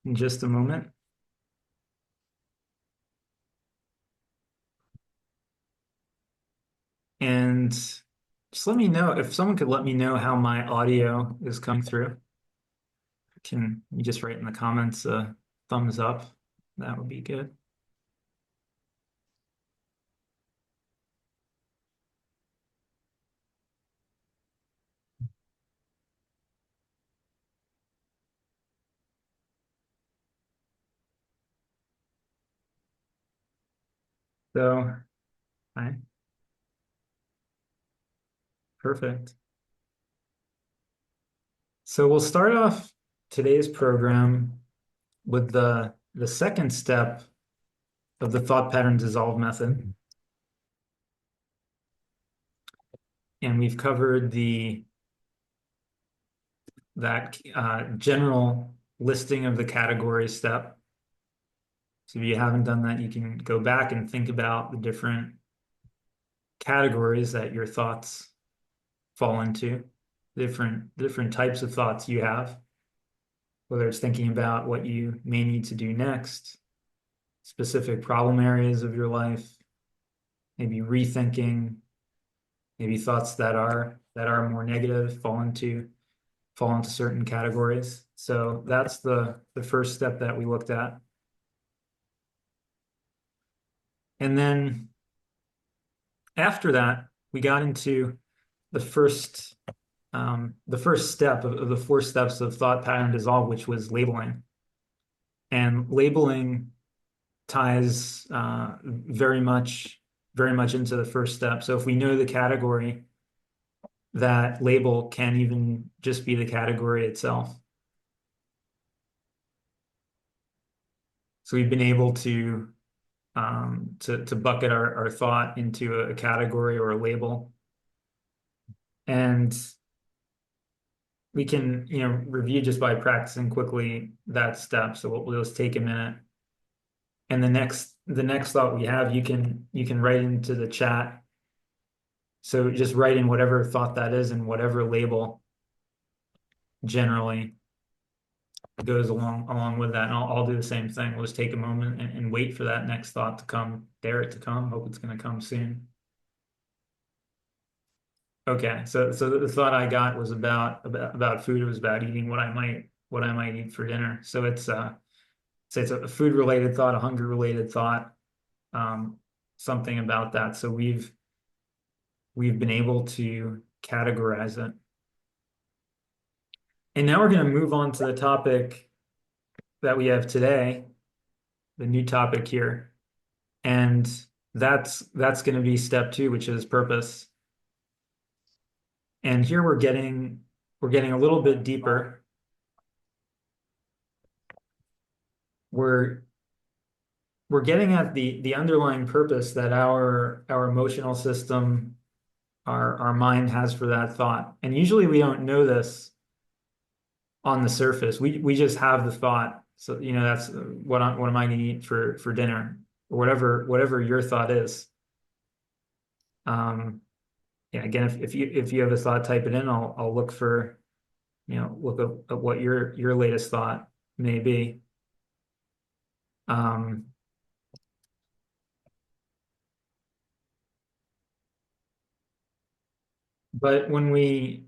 in just a moment. And just let me know if someone could let me know how my audio is coming through. Can you just write in the comments thumbs up? That would be good. So, hi, perfect. So we'll start off today's program with the second step of the thought pattern dissolve method. And we've covered that general listing of the category step. So if you haven't done that, you can go back and think about the different categories that your thoughts fall into, different types of thoughts you have, whether it's thinking about what you may need to do next, specific problem areas of your life, maybe rethinking, maybe thoughts that are more negative fall into certain categories. So that's the first step that we looked at. And then after that, we got into the first step of the four steps of thought pattern dissolve, which was labeling. And labeling ties very much into the first step. So if we know the category, that label can even just be the category itself. So we've been able to bucket our thought into a category or a label. And we can, review just by practicing quickly that step. So we'll just take a minute. And the next thought we have, you can write into the chat. So just write in whatever thought that is and whatever label generally goes along with that. And I'll do the same thing. We'll just take a moment and wait for that next thought to come, dare it to come. Hope it's going to come soon. Okay, so the thought I got was about food. It was about eating what I might eat for dinner. So it's a food related thought, a hunger related thought, something about that. So we've been able to categorize it. And now we're going to move on to the topic that we have today, the new topic here. And that's going to be step two, which is purpose. And here we're getting a little bit deeper. We're getting at the underlying purpose that our emotional system, our mind has for that thought. And usually we don't know this on the surface. We just have the thought. So, that's what am I going to eat for dinner, or whatever your thought is. Um, yeah, again, if you have a thought, type it in. I'll look for, look at what your latest thought may be. Um, but when we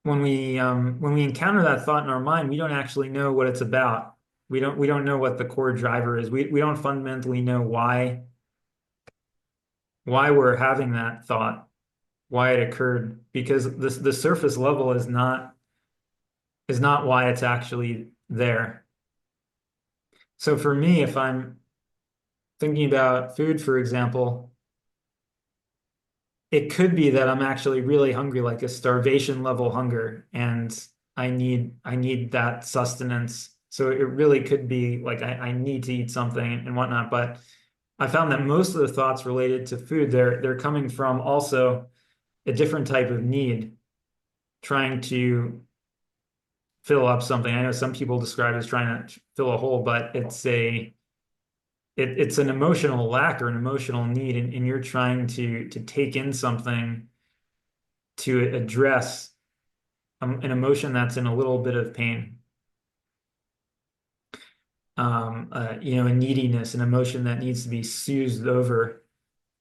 encounter that thought in our mind, we don't actually know what it's about. We don't know what the core driver is. We don't fundamentally know why we're having that thought, why it occurred, because the surface level is not why it's actually there. So for me, if I'm thinking about food, for example, it could be that I'm actually really hungry, like a starvation level hunger, and I need that sustenance. So it really could be like I need to eat something and whatnot. But I found that most of the thoughts related to food, they're coming from also a different type of need, trying to fill up something. I know some people describe it as trying to fill a hole, but it's an emotional lack or an emotional need, and you're trying to take in something to address an emotion that's in a little bit of pain. a neediness, an emotion that needs to be soothed over,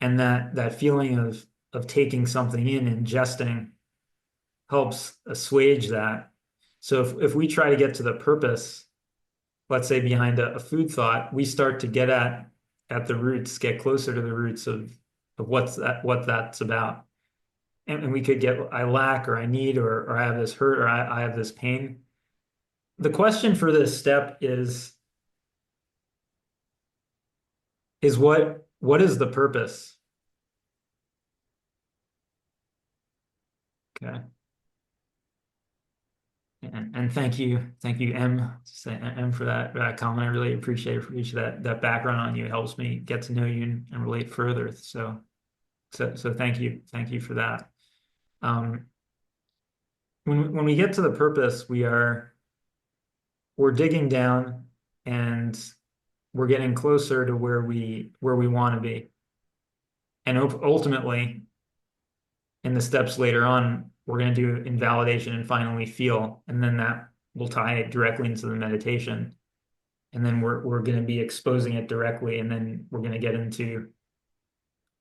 and that feeling of taking something in, ingesting, helps assuage that. So if we try to get to the purpose, let's say behind a food thought, we start to get at the roots, get closer to the roots of what that's about. And we could get I lack or I need or I have this hurt or I have this pain. The question for this step is what is the purpose? Okay. And thank you, M, for that comment. I really appreciate that background on you. It helps me get to know you and relate further. So thank you for that. Um, when we get to the purpose, we're digging down and we're getting closer to where we want to be. And ultimately, in the steps later on, we're going to do invalidation and finally feel, and then that will tie it directly into the meditation. And then we're going to be exposing it directly, and then we're going to get into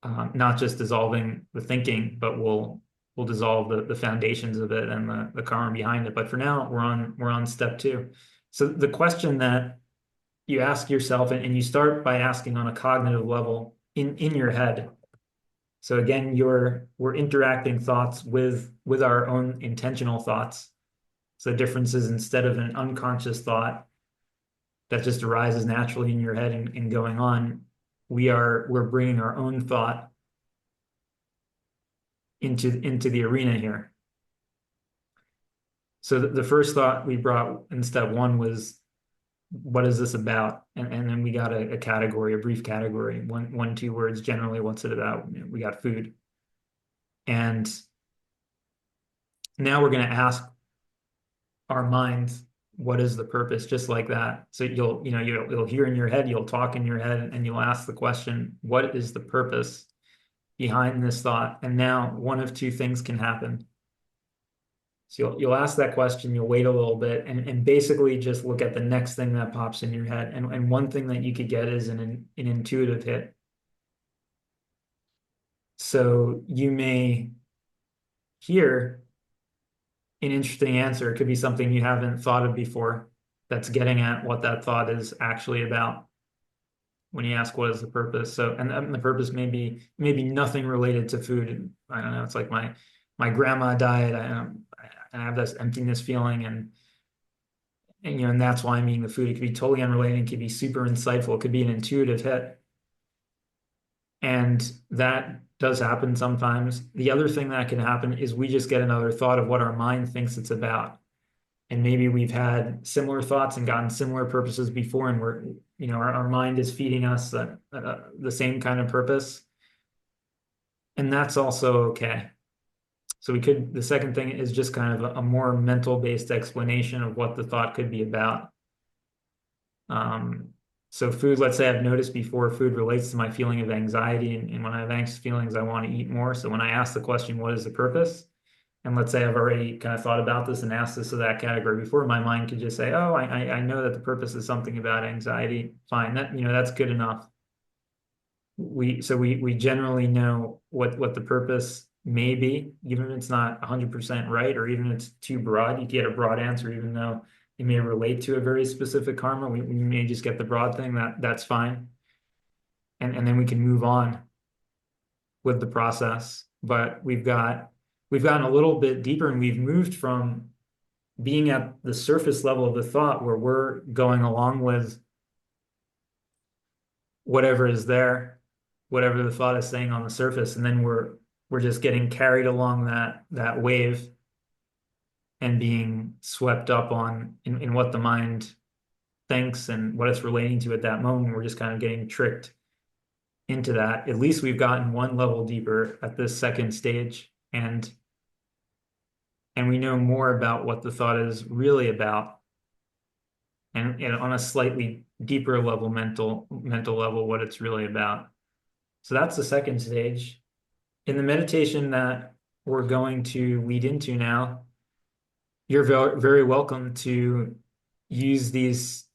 not just dissolving the thinking, but we'll dissolve the foundations of it and the karma behind it. But for now, we're on step two. So the question that you ask yourself, and you start by asking on a cognitive level in your head. So again, we're interacting thoughts with our own intentional thoughts. So the difference is instead of an unconscious thought that just arises naturally in your head and going on, we're bringing our own thought into the arena here. So the first thought we brought in step one was, what is this about? And then we got a category, a brief category, one, 2 words. Generally, what's it about? We got food. And now we're going to ask our minds, what is the purpose? Just like that. So you'll hear in your head, you'll talk in your head, and you'll ask the question, what is the purpose behind this thought? And now one of two things can happen. So you'll ask that question, you'll wait a little bit, and basically just look at the next thing that pops in your head. And one thing that you could get is an intuitive hit. So you may hear an interesting answer. It could be something you haven't thought of before that's getting at what that thought is actually about when you ask what is the purpose. So, and the purpose may be nothing related to food. I don't know. It's like my grandma died. I have this emptiness feeling, and that's why I'm eating the food. It could be totally unrelated. It could be super insightful. It could be an intuitive hit. And that does happen sometimes. The other thing that can happen is we just get another thought of what our mind thinks it's about. And maybe we've had similar thoughts and gotten similar purposes before, and our mind is feeding us the same kind of purpose. And that's also okay. So the second thing is just kind of a more mental based explanation of what the thought could be about. So food, let's say I've noticed before, food relates to my feeling of anxiety. And when I have anxious feelings, I want to eat more. So when I ask the question, what is the purpose? And let's say I've already kind of thought about this and asked this of that category before, my mind could just say, oh, I know that the purpose is something about anxiety. Fine, that's good enough. We generally know what the purpose may be, even if it's not 100% right, or even if it's too broad. You get a broad answer, even though it may relate to a very specific karma. We may just get the broad thing. That's fine, and then we can move on with the process. But we've gotten a little bit deeper, and we've moved from being at the surface level of the thought where we're going along with whatever is there, whatever the thought is saying on the surface, and then we're just getting carried along that wave and being swept up in what the mind thinks and what it's relating to at that moment. We're just kind of getting tricked into that. At least we've gotten one level deeper at this second stage, and we know more about what the thought is really about, and on a slightly deeper level, mental level, what it's really about. So that's the second stage. In the meditation that we're going to lead into now, you're very, very welcome to use these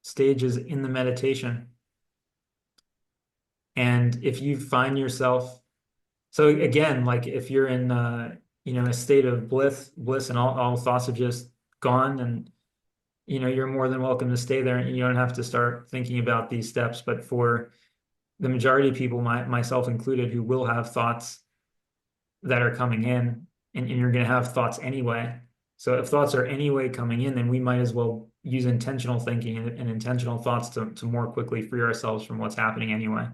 stages in the meditation. And if you find yourself, so again, like if you're in a state of bliss and all thoughts are just gone, and you're more than welcome to stay there, and you don't have to start thinking about these steps. But for the majority of people, myself included, who will have thoughts that are coming in, and you're going to have thoughts anyway. So if thoughts are anyway coming in, then we might as well use intentional thinking and intentional thoughts to more quickly free ourselves from what's happening anyway.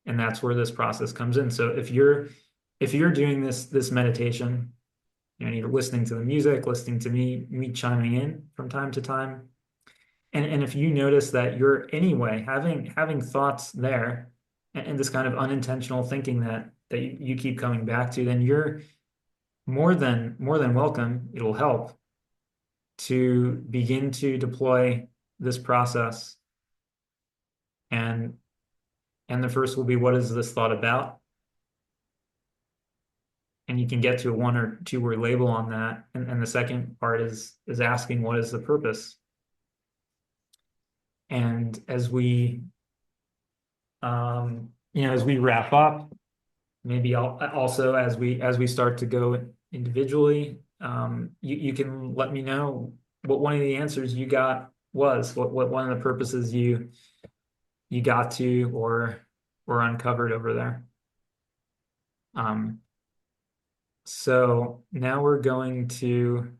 And that's where this process comes in. So if you're doing this meditation, you're listening to the music, listening to me chiming in from time to time. And if you notice that you're anyway having thoughts there, and this kind of unintentional thinking that you keep coming back to, then you're more than welcome. It'll help to begin to deploy this process. And the first will be, what is this thought about? And you can get to a 1 or 2 word label on that. And the second part is asking, what is the purpose? And as we wrap up, maybe also as we start to go individually, you can let me know what one of the answers you got was, what one of the purposes you got to or uncovered over there. So now we're going to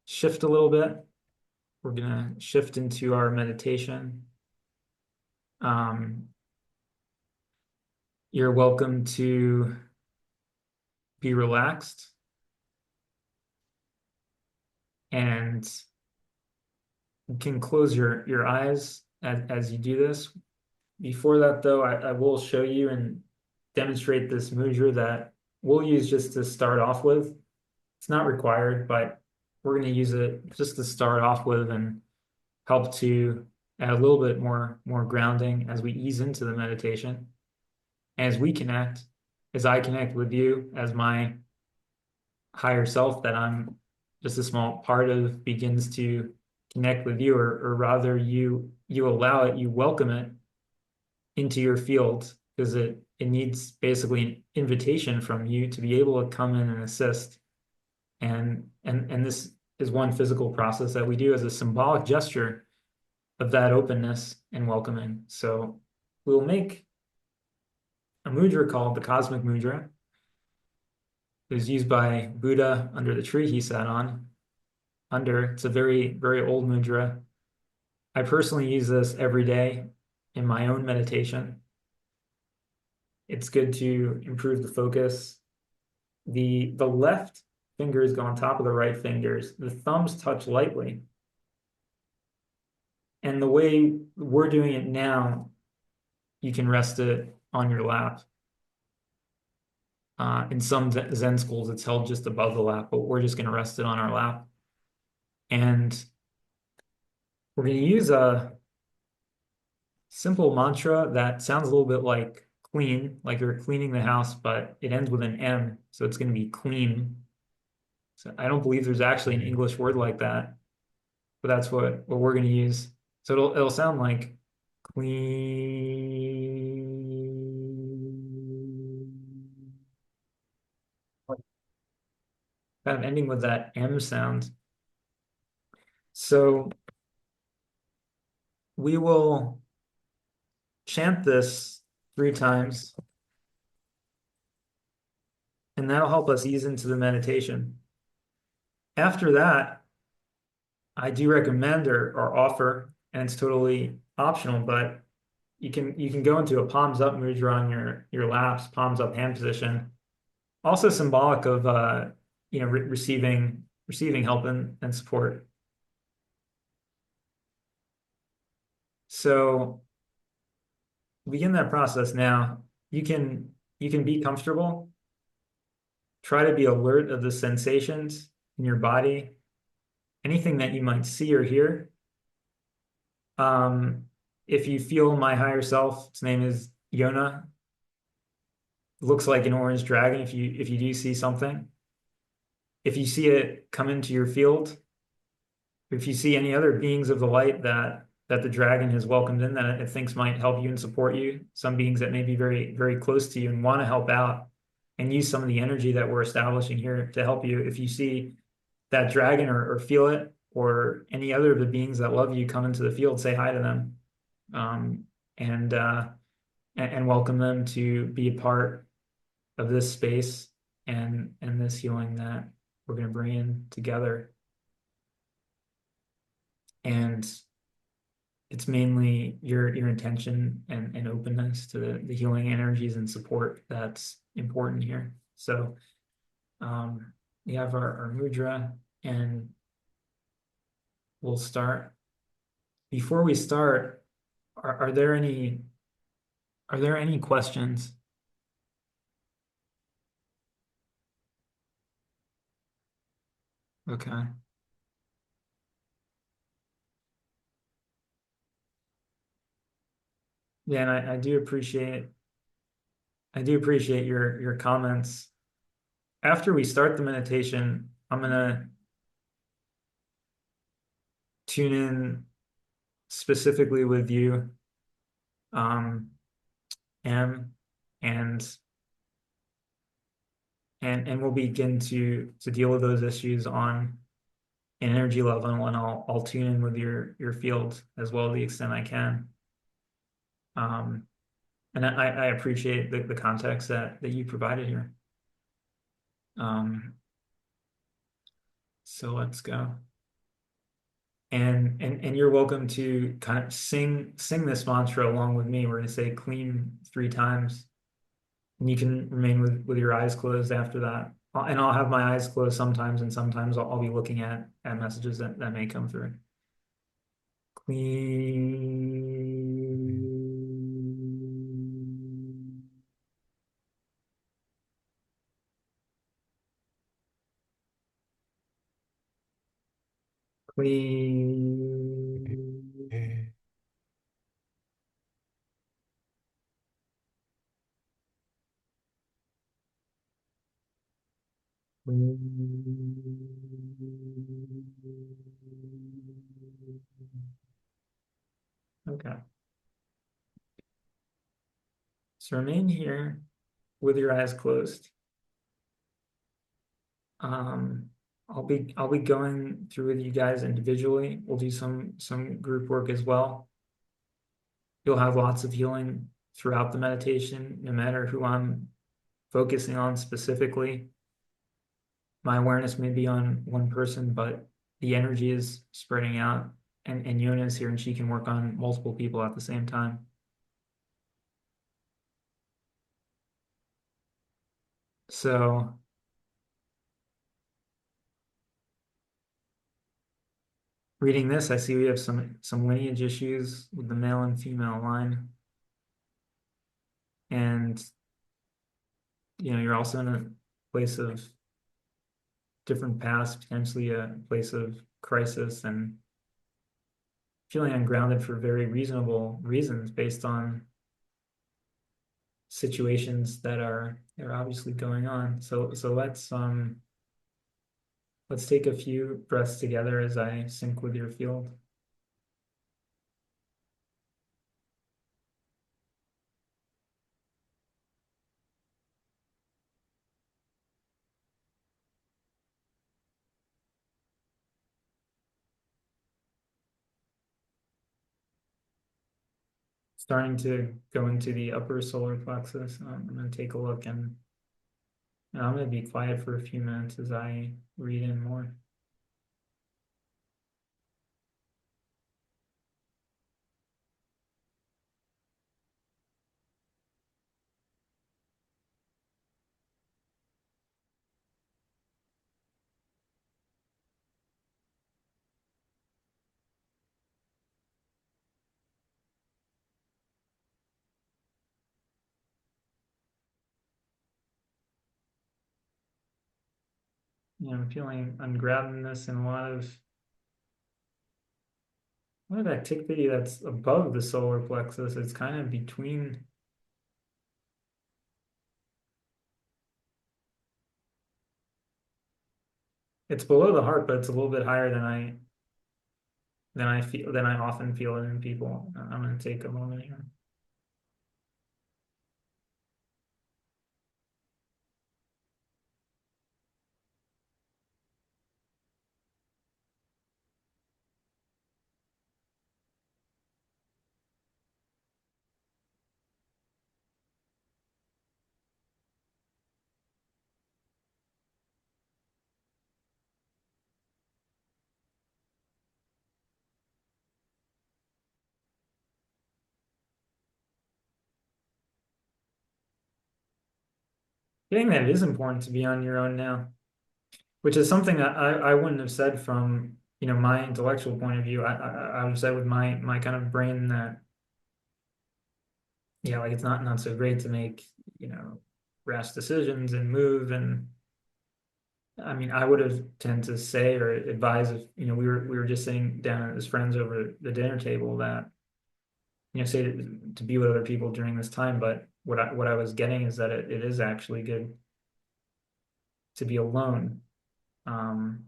shift a little bit. We're going to shift into our meditation. You're welcome to be relaxed, and you can close your eyes as you do this. Before that, though, I will show you and demonstrate this mudra that we'll use just to start off with. It's not required, but we're going to use it just to start off with and help to add a little bit more grounding as we ease into the meditation. As we connect, as I connect with you, as my higher self that I'm just a small part of begins to connect with you, or rather you allow it, you welcome it into your field, because it needs basically an invitation from you to be able to come in and assist. And this is one physical process that we do as a symbolic gesture of that openness and welcoming. So we'll make a mudra called the cosmic mudra. It was used by Buddha under the tree he sat on. It's a very, very old mudra. I personally use this every day in my own meditation. It's good to improve the focus. The left fingers go on top of the right fingers. The thumbs touch lightly. And the way we're doing it now, you can rest it on your lap. In some Zen schools, it's held just above the lap, but we're just going to rest it on our lap. And we're going to use a simple mantra that sounds a little bit like clean, like you're cleaning the house, but it ends with an M, so it's going to be clean. So I don't believe there's actually an English word like that, but that's what we're going to use. So it'll sound like clean, kind of ending with that M sound. So we will chant this 3 times, and that'll help us ease into the meditation. After that, I do recommend or offer, and it's totally optional, but you can go into a palms up mudra on your laps, palms up hand position. Also symbolic of receiving help and support. So begin that process now. You can be comfortable. Try to be alert of the sensations in your body, anything that you might see or hear. If you feel my higher self, its name is Yona. It looks like an orange dragon if you do see something. If you see it come into your field, if you see any other beings of the light that the dragon has welcomed in that it thinks might help you and support you, some beings that may be very, very close to you and want to help out and use some of the energy that we're establishing here to help you. If you see that dragon or feel it, or any other of the beings that love you come into the field, say hi to them, um, and and welcome them to be a part of this space and this healing that we're going to bring in together. And it's mainly your intention and openness to the healing energies and support that's important here. So we have our mudra, and we'll start. Before we start, are there any questions? Okay. Yeah, and I do appreciate your comments. After we start the meditation, I'm gonna tune in specifically with you, um, M, and and we'll begin to deal with those issues on an energy level, and I'll tune in with your field as well to the extent I can. Um, and I appreciate the context that you provided here. Um, so let's go. And you're welcome to kind of sing this mantra along with me. We're going to say clean 3 times, and you can remain with your eyes closed after that. And I'll have my eyes closed sometimes, and sometimes I'll be looking at messages that may come through. Clean, clean, clean. Okay. So remain here with your eyes closed. Um, I'll be going through with you guys individually. We'll do some group work as well. You'll have lots of healing throughout the meditation, no matter who I'm focusing on specifically. My awareness may be on one person, but the energy is spreading out, and Yona is here and she can work on multiple people at the same time. So reading this, I see we have some lineage issues with the male and female line. And you're also in a place of different past, potentially a place of crisis and feeling ungrounded for very reasonable reasons based on situations that are obviously going on. So let's take a few breaths together as I sync with your field. Starting to go into the upper solar plexus. I'm going to take a look, and I'm going to be quiet for a few minutes as I read in more. I'm feeling ungroundedness and a lot of activity that's above the solar plexus. It's kind of between. It's below the heart, but it's a little bit higher than I than I often feel it in people. I'm going to take a moment here. Getting that it is important to be on your own now, which is something that I wouldn't have said from, my intellectual point of view. I would have said with my kind of brain that, yeah, like it's not so great to make, rash decisions and move. And I mean, I would have tend to say or advise if, we were just sitting down as friends over the dinner table that, say to be with other people during this time. But what I was getting is that it is actually good to be alone. Um,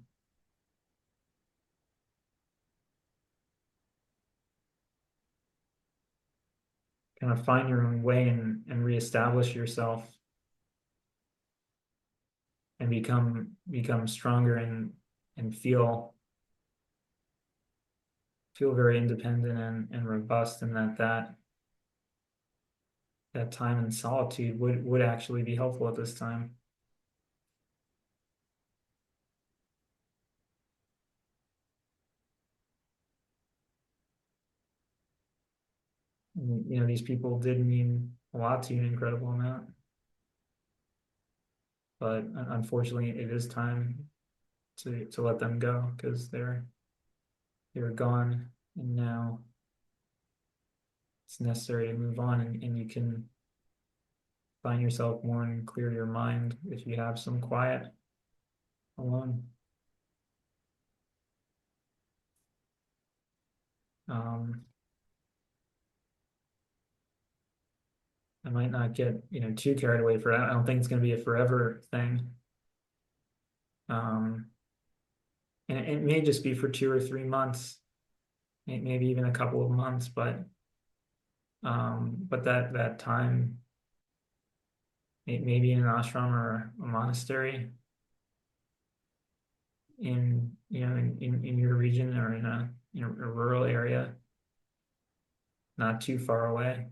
Kind of find your own way and reestablish yourself and become stronger and feel very independent and robust, and that time in solitude would actually be helpful at this time. And, these people did mean a lot to you, an incredible amount, but unfortunately it is time to let them go because they're gone, and now it's necessary to move on, and you can find yourself more and clear your mind if you have some quiet alone. Um, I might not get, too carried away for it. I don't think it's going to be a forever thing. Um, and it may just be for 2 or 3 months, maybe even a couple of months, but that time, maybe in an ashram or a monastery in your region or in a rural area, not too far away.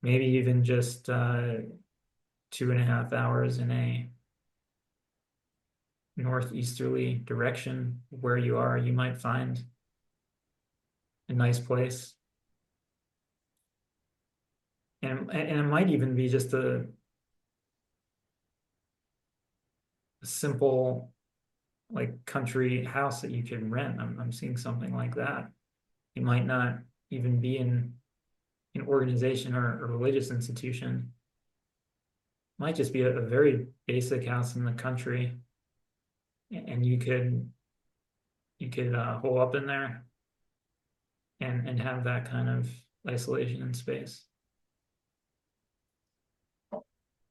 Maybe even just 2.5 hours in a northeasterly direction where you are, you might find a nice place. And it might even be just a simple like country house that you can rent. I'm seeing something like that. It might not even be in an organization or a religious institution. It might just be a very basic house in the country, and you could hole up in there and have that kind of isolation and space.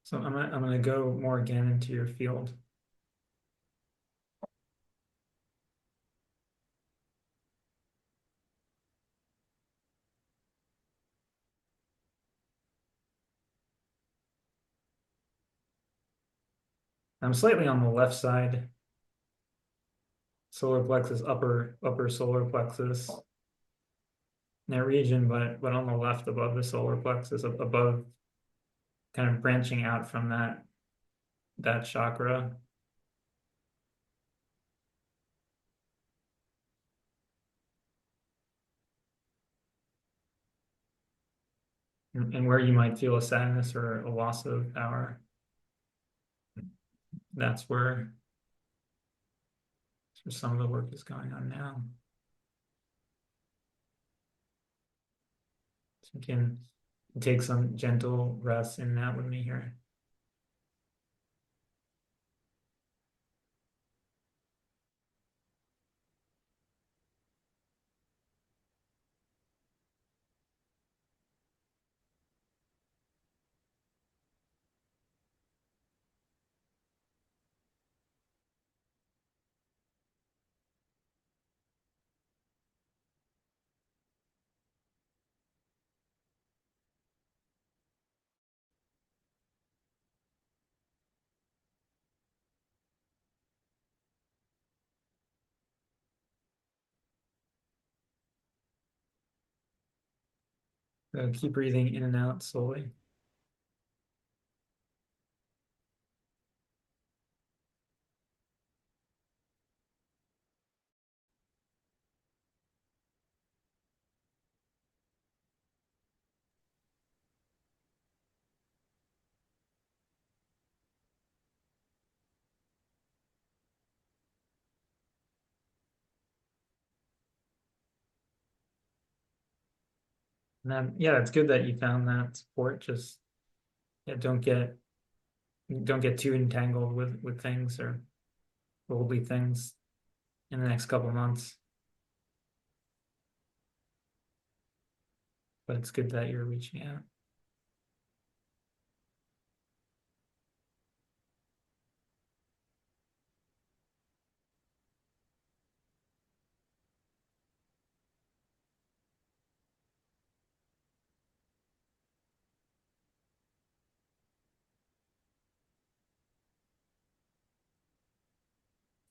So I'm gonna go more again into your field. I'm slightly on the left side, solar plexus, upper solar plexus in that region, but on the left above the solar plexus, above, kind of branching out from that chakra, and where you might feel a sadness or a loss of power. That's where some of the work is going on now. So you can take some gentle rest in that with me here. So keep breathing in and out slowly. And then, yeah, it's good that you found that support. Just yeah, don't get too entangled with things or worldly things in the next couple of months. But it's good that you're reaching out.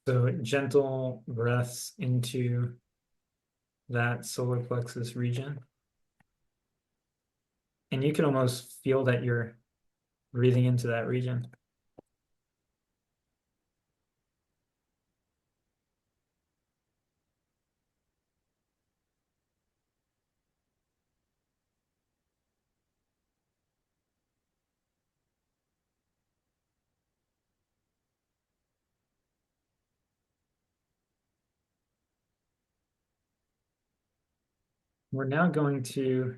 So gentle breaths into that solar plexus region. And you can almost feel that you're breathing into that region. We're now going to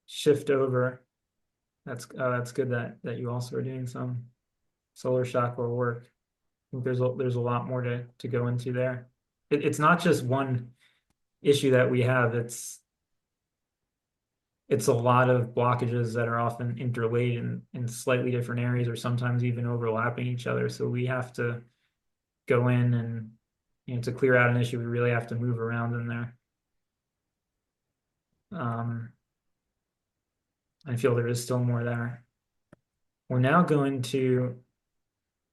shift over. That's good that you also are doing some solar chakra work. I think there's a lot more to go into there. It's not just one issue that we have. It's a lot of blockages that are often interlaid in slightly different areas or sometimes even overlapping each other. So we have to go in and to clear out an issue, we really have to move around in there. I feel there is still more there. We're now going to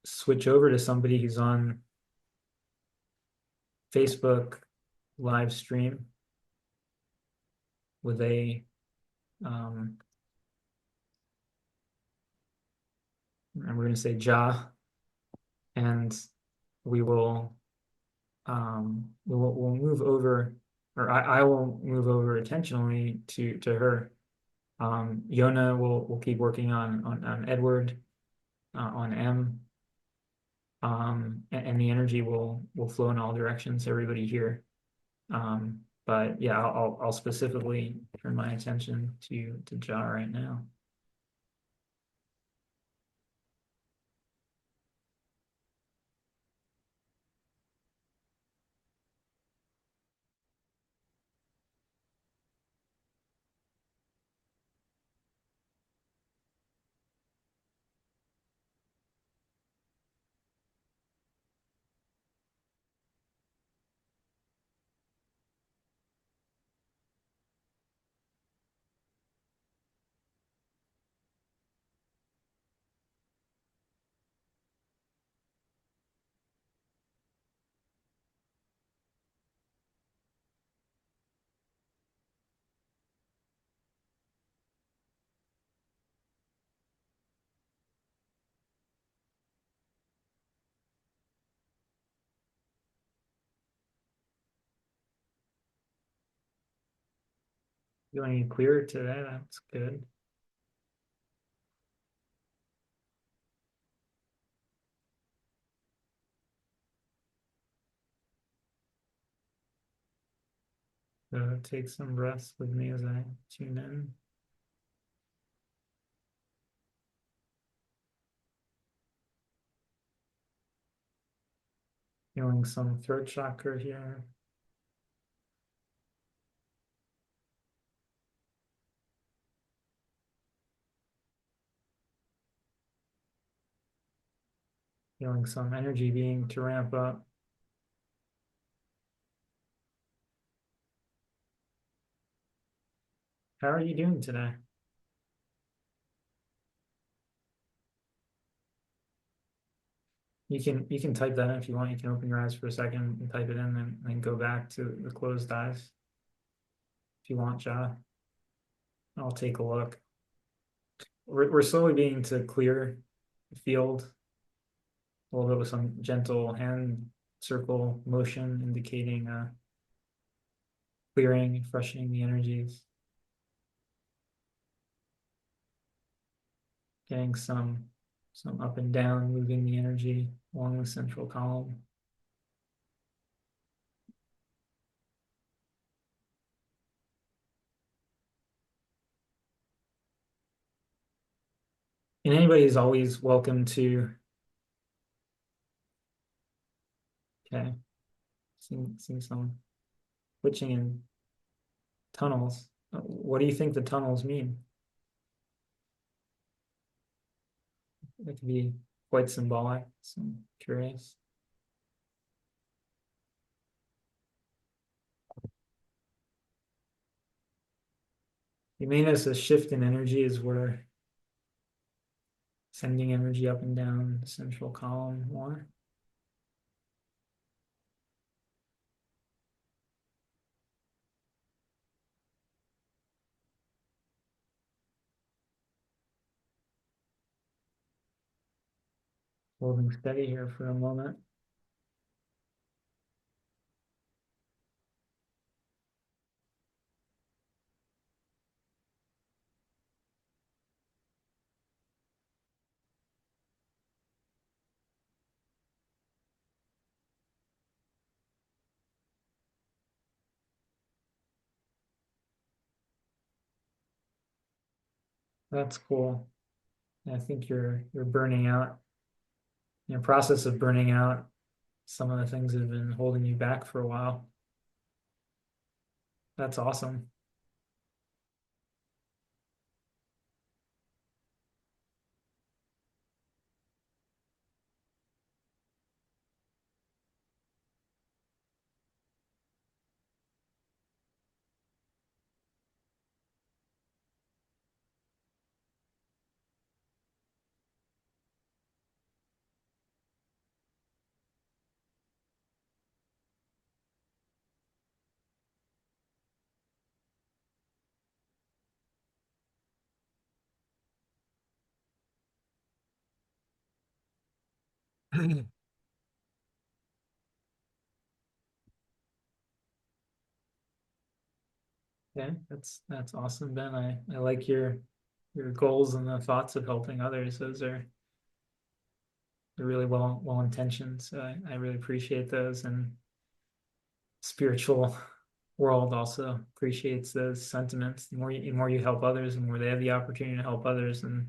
switch over to somebody who's on Facebook live stream with and we're going to say Ja, and we will we'll move over, or I will move over intentionally to her. Yona will keep working on Edward, on M, and the energy will flow in all directions. Everybody here, but yeah, I'll specifically turn my attention to Ja right now. Feeling clearer today, that's good. So take some breaths with me as I tune in. Feeling some throat chakra here. Feeling some energy being to ramp up. How are you doing today? You can type that in if you want. You can open your eyes for a second and type it in and then go back to the closed eyes. if you want, Ja. I'll take a look. We're slowly beginning to clear the field a little bit with some gentle hand circle motion indicating clearing, freshening the energies, getting some up and down, moving the energy along the central column. And anybody is always welcome to, okay, seeing some switching in tunnels. What do you think the tunnels mean? It could be quite symbolic, so I'm curious. You may notice a shift in energy as we're sending energy up and down the central column more. Holding steady here for a moment. That's cool. I think you're burning out, in the process of burning out some of the things that have been holding you back for a while. That's awesome. Yeah, that's awesome, Ben. I like your goals and the thoughts of helping others. Those are really well intentioned. So I really appreciate those, and spiritual world also appreciates those sentiments. The more you help others, the more they have the opportunity to help others, and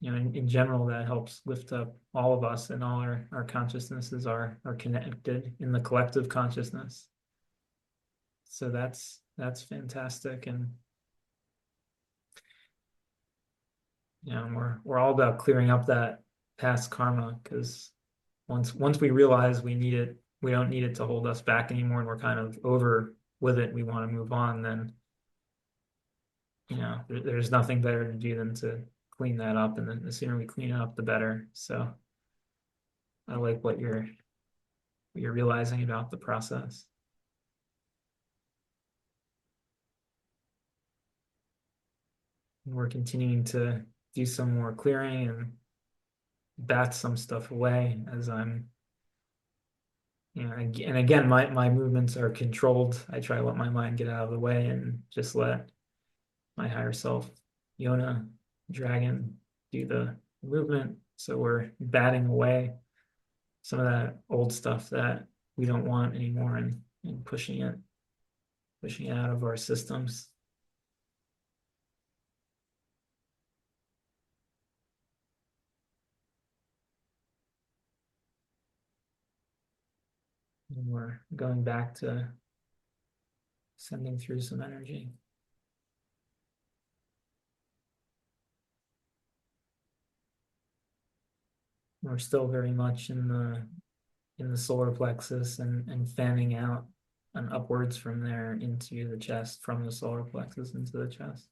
in general, that helps lift up all of us, and all our consciousnesses are connected in the collective consciousness. So that's fantastic, and we're all about clearing up that past karma, because once we realize we don't need it to hold us back anymore, and we're kind of over with it, we want to move on, then there's nothing better to do than to clean that up, and then the sooner we clean it up, the better. So I like what you're realizing about the process. And we're continuing to do some more clearing and bat some stuff away as I'm, and again, my movements are controlled. I try to let my mind get out of the way and just let my higher self, Yona, dragon, do the movement. So we're batting away some of that old stuff that we don't want anymore, and pushing it out of our systems. And we're going back to sending through some energy. We're still very much in the solar plexus, and fanning out and upwards from there into the chest, from the solar plexus into the chest.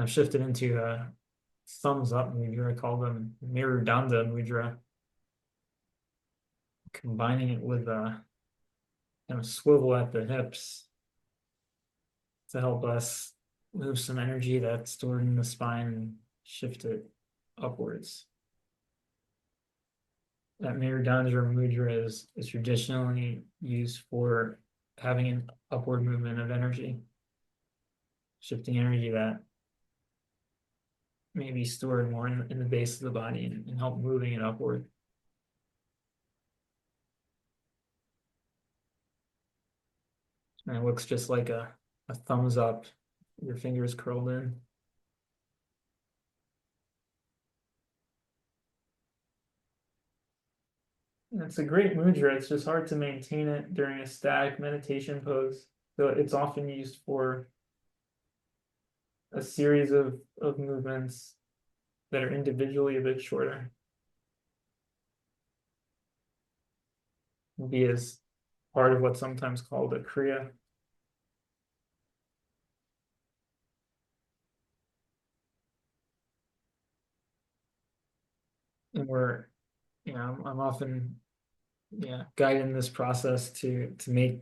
I've shifted into a thumbs up mudra. I call them Mirudanda mudra, combining it with a kind of swivel at the hips to help us move some energy that's stored in the spine and shift it upwards. That Mirudanda mudra is traditionally used for having an upward movement of energy, shifting energy that may be stored more in the base of the body and help moving it upward. And it looks just like a thumbs up, your fingers curled in. And it's a great mudra. It's just hard to maintain it during a static meditation pose. So it's often used for a series of movements that are individually a bit shorter. Be as part of what's sometimes called a kriya. And we're, I'm often, guided in this process to make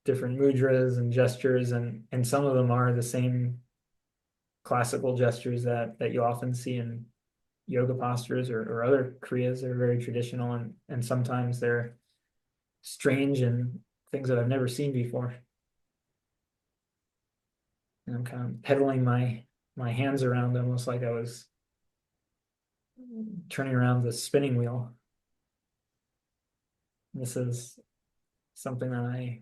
different mudras and gestures, and some of them are the same classical gestures that you often see in yoga postures or other kriyas. They're very traditional, and sometimes they're strange and things that I've never seen before. And I'm kind of pedaling my hands around almost like I was turning around the spinning wheel. This is something that I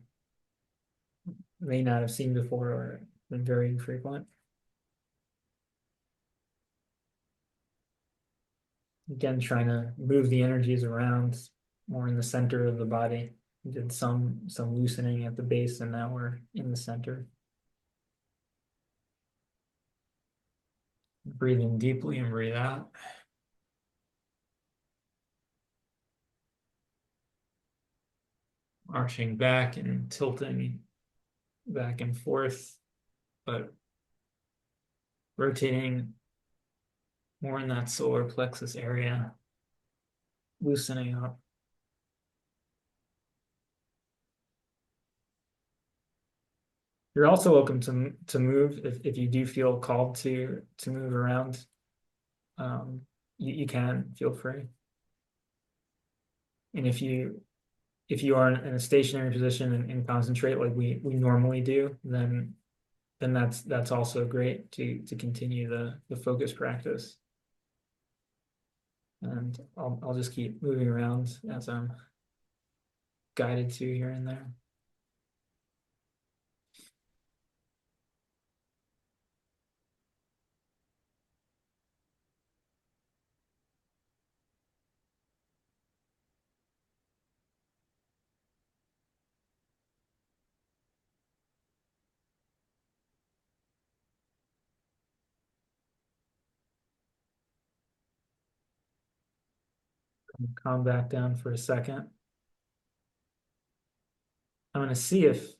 may not have seen before or been very infrequent. Again, trying to move the energies around more in the center of the body. We did some loosening at the base, and now we're in the center. Breathe in deeply and breathe out. Arching back and tilting back and forth, but rotating more in that solar plexus area, loosening up. You're also welcome to move if you do feel called to move around. You can feel free. And if you are in a stationary position and concentrate like we normally do, then that's also great to continue the focus practice. And I'll just keep moving around as I'm guided to here and there. Calm back down for a second. I'm going to see if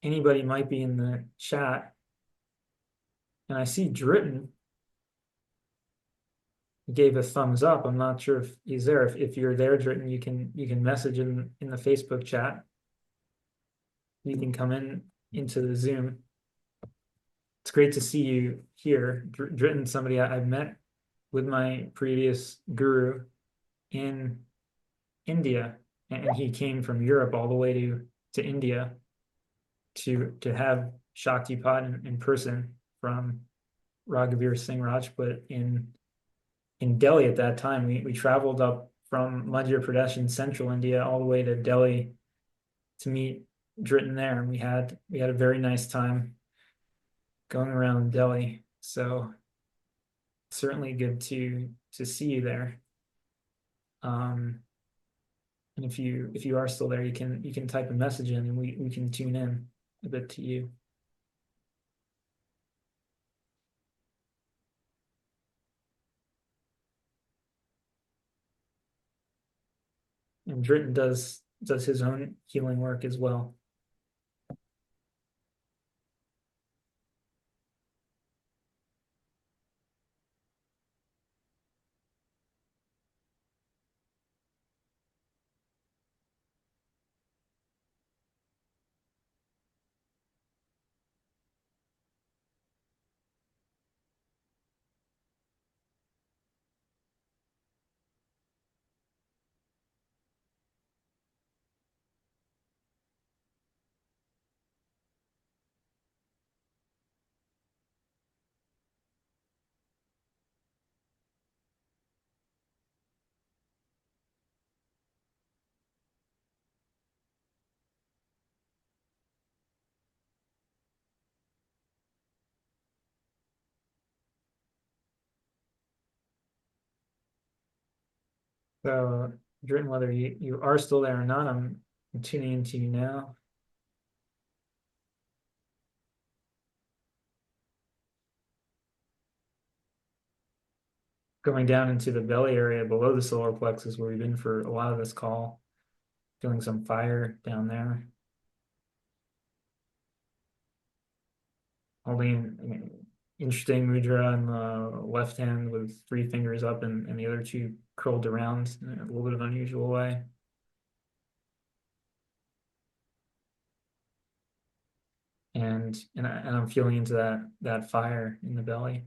anybody might be in the chat. And I see Dritten gave a thumbs up. I'm not sure if he's there. If you're there, Dritten, you can message in the Facebook chat. You can come into the Zoom. It's great to see you here. Dritten, somebody I've met with my previous guru in India, and he came from Europe all the way to India to have Shaktipat in person from Raghavir Singh Rajput in Delhi at that time. We traveled up from Madhya Pradesh in central India all the way to Delhi to meet Dritten there, and we had a very nice time going around Delhi. So certainly good to see you there. And if you are still there, you can type a message in, and we can tune in a bit to you. And Dritten does his own healing work as well. So, Jordan, whether you are still there or not, I'm tuning into you now. Going down into the belly area below the solar plexus where we've been for a lot of this call, feeling some fire down there. Holding interesting mudra in the left hand with three fingers up and the other two curled around in a little bit of an unusual way. And I'm feeling into that fire in the belly.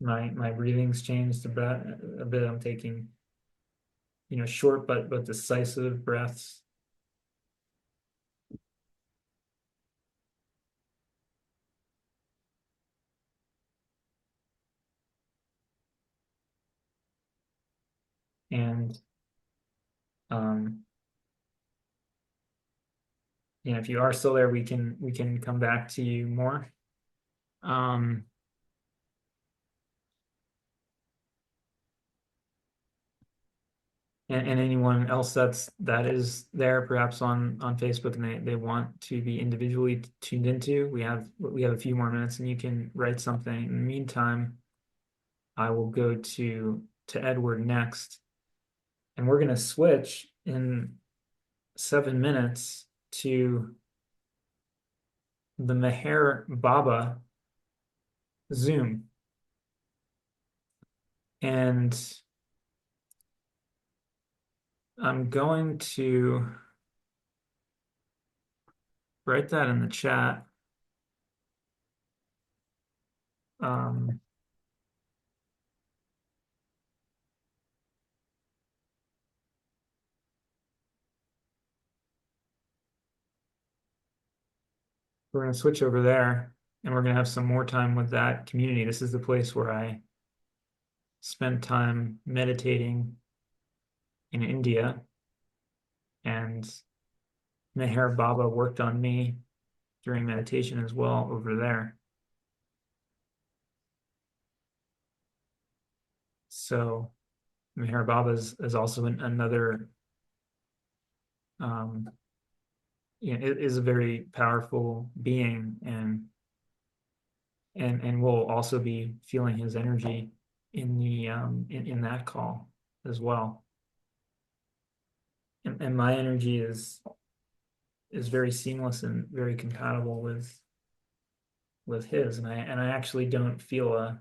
My breathing's changed a bit. I'm taking, short but decisive breaths. And um, if you are still there, we can come back to you more. Um, and anyone else that is there perhaps on Facebook and they want to be individually tuned into, we have a few more minutes and you can write something. In the meantime, I will go to Edward next, and we're gonna switch in 7 minutes to the Meher Baba Zoom. And I'm going to write that in the chat. Um, we're going to switch over there and we're going to have some more time with that community. This is the place where I spent time meditating in India, and Meher Baba worked on me during meditation as well over there. So Meher Baba is also another, um, is a very powerful being, and we'll also be feeling his energy in the in that call as well. And my energy is very seamless and very compatible with his, and I actually don't feel a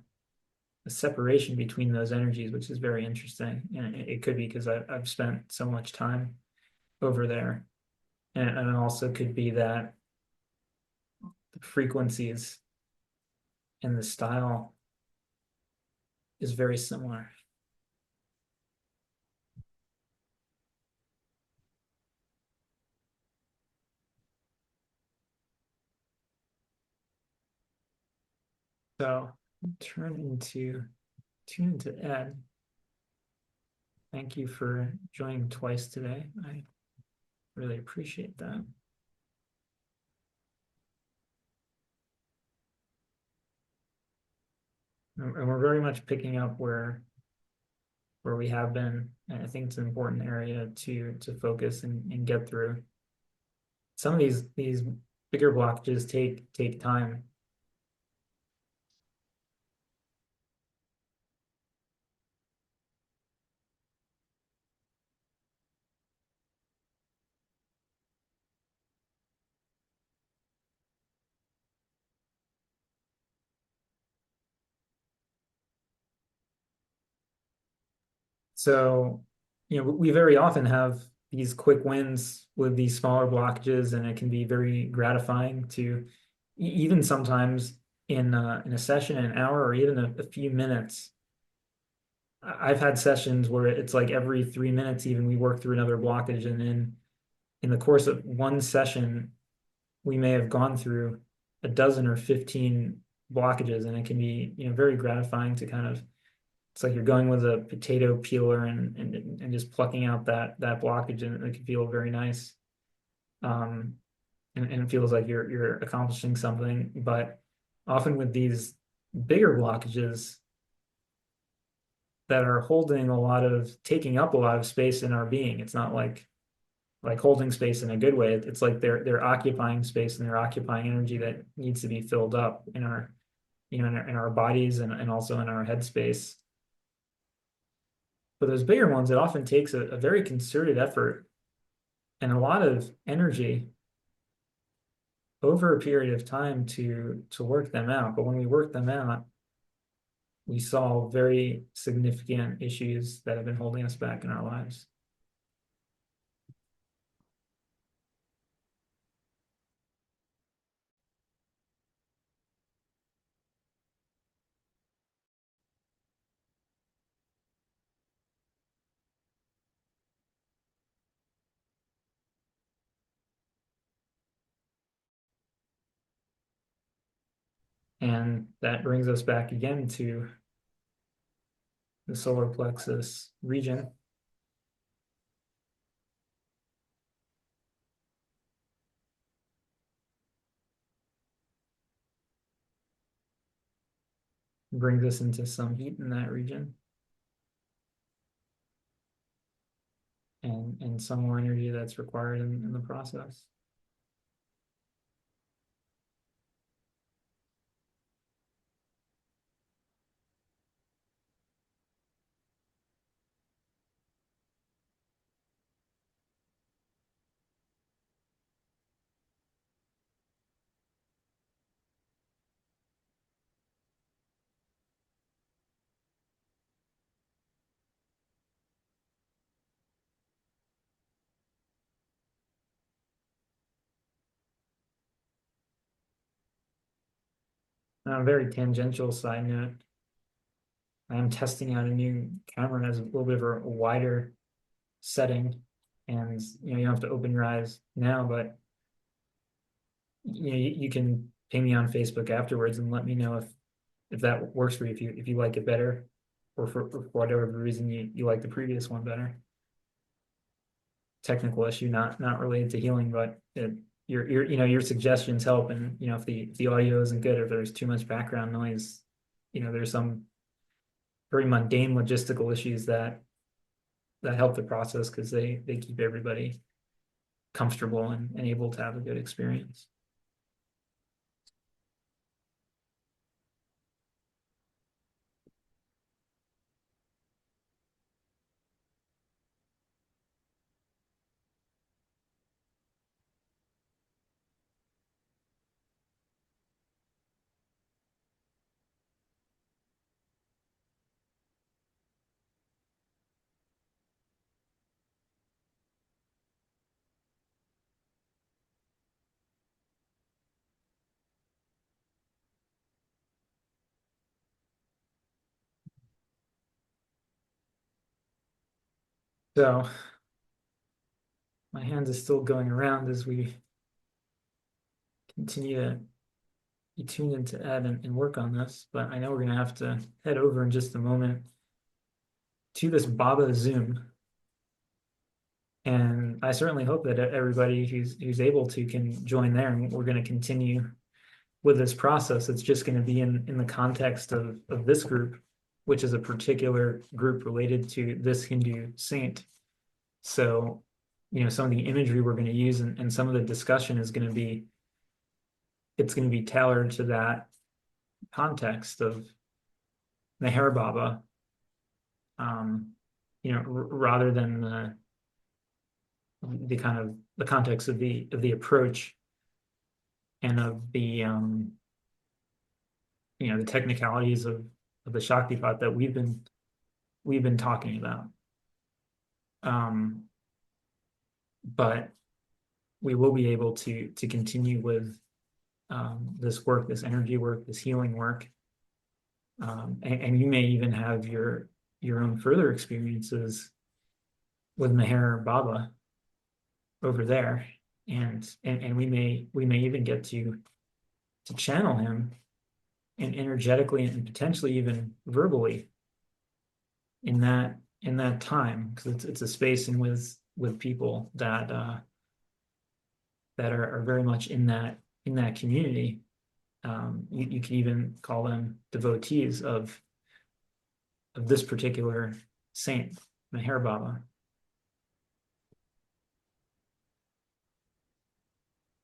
separation between those energies, which is very interesting. And it could be because I've spent so much time over there, and it also could be that the frequencies and the style is very similar. So tune into Ed. Thank you for joining twice today. I really appreciate that. And we're very much picking up where we have been. And I think it's an important area to focus and get through. Some of these bigger blockages take time. So, we very often have these quick wins with these smaller blockages, and it can be very gratifying to even sometimes in a session, an hour, or even a few minutes. I've had sessions where it's like every 3 minutes, even we work through another blockage, and in the course of one session, we may have gone through a dozen or 15 blockages, and it can be, very gratifying to kind of, it's like you're going with a potato peeler and just plucking out that blockage, and it can feel very nice. Um, and it feels like you're accomplishing something. But often with these bigger blockages that are holding a lot of taking up a lot of space in our being, it's not like holding space in a good way. It's like they're occupying space, and they're occupying energy that needs to be filled up in our, in our bodies, and also in our headspace. For those bigger ones, it often takes a very concerted effort and a lot of energy over a period of time to work them out. But when we work them out, we solve very significant issues that have been holding us back in our lives. And that brings us back again to the solar plexus region. Brings us into some heat in that region, and some more energy that's required in the process. On a very tangential side note, I am testing out a new camera that has a little bit of a wider setting, and you don't have to open your eyes now, but you can ping me on Facebook afterwards and let me know if that works for you, if you like it better, or for whatever reason you like the previous one better. Technical issue, not related to healing, but your suggestions help. And if the audio isn't good, or there's too much background noise, there's some very mundane logistical issues that help the process, because they keep everybody comfortable and able to have a good experience. So my hands is still going around as we continue to be tuned into Ed and work on this, but I know we're going to have to head over in just a moment to this Baba Zoom. And I certainly hope that everybody who's able to can join there, and we're going to continue with this process. It's just going to be in the context of this group, which is a particular group related to this Hindu saint. So, some of the imagery we're going to use, and some of the discussion is going to be, it's going to be tailored to that context of Meher Baba, rather than the kind of the context of the approach, and of the technicalities of the Shaktipat that we've been talking about. But we will be able to continue with this work, this energy work, this healing work. And you may even have your own further experiences with Meher Baba over there. And we may even get to to channel him, and energetically and potentially even verbally in that time, because it's a space and with people that that are very much in that community. You can even call them devotees of this particular saint, Meher Baba.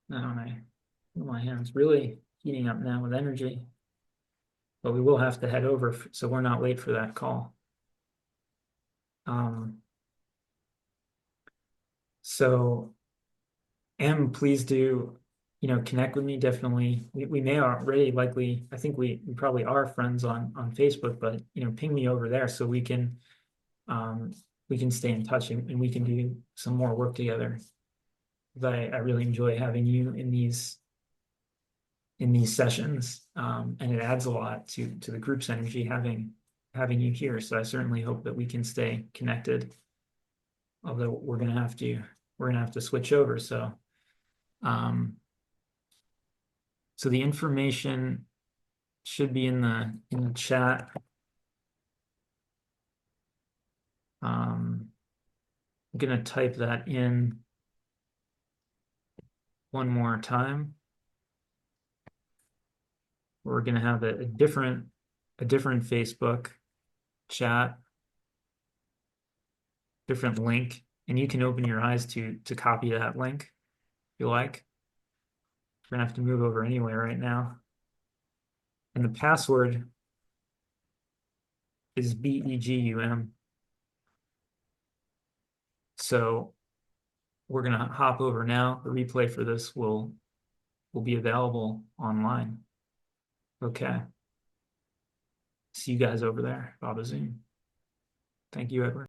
Now my hands really heating up now with energy, but we will have to head over so we're not late for that call. So please do, connect with me. Definitely. We may already likely, I think we probably are friends on Facebook, but ping me over there so we can stay in touch and we can do some more work together. I really enjoy having you in these sessions, and it adds a lot to the group's energy having you here. So I certainly hope that we can stay connected. Although we're gonna have to switch over. So the information should be in the chat. I'm gonna type that in one more time. We're gonna have a different Facebook chat, different link, and you can open your eyes to copy that link if you like. We're gonna have to move over anyway right now. And the password is BEGUM. So we're gonna hop over now. The replay for this will be available online. Okay. See you guys over there, Baba Zoom. Thank you, Edward.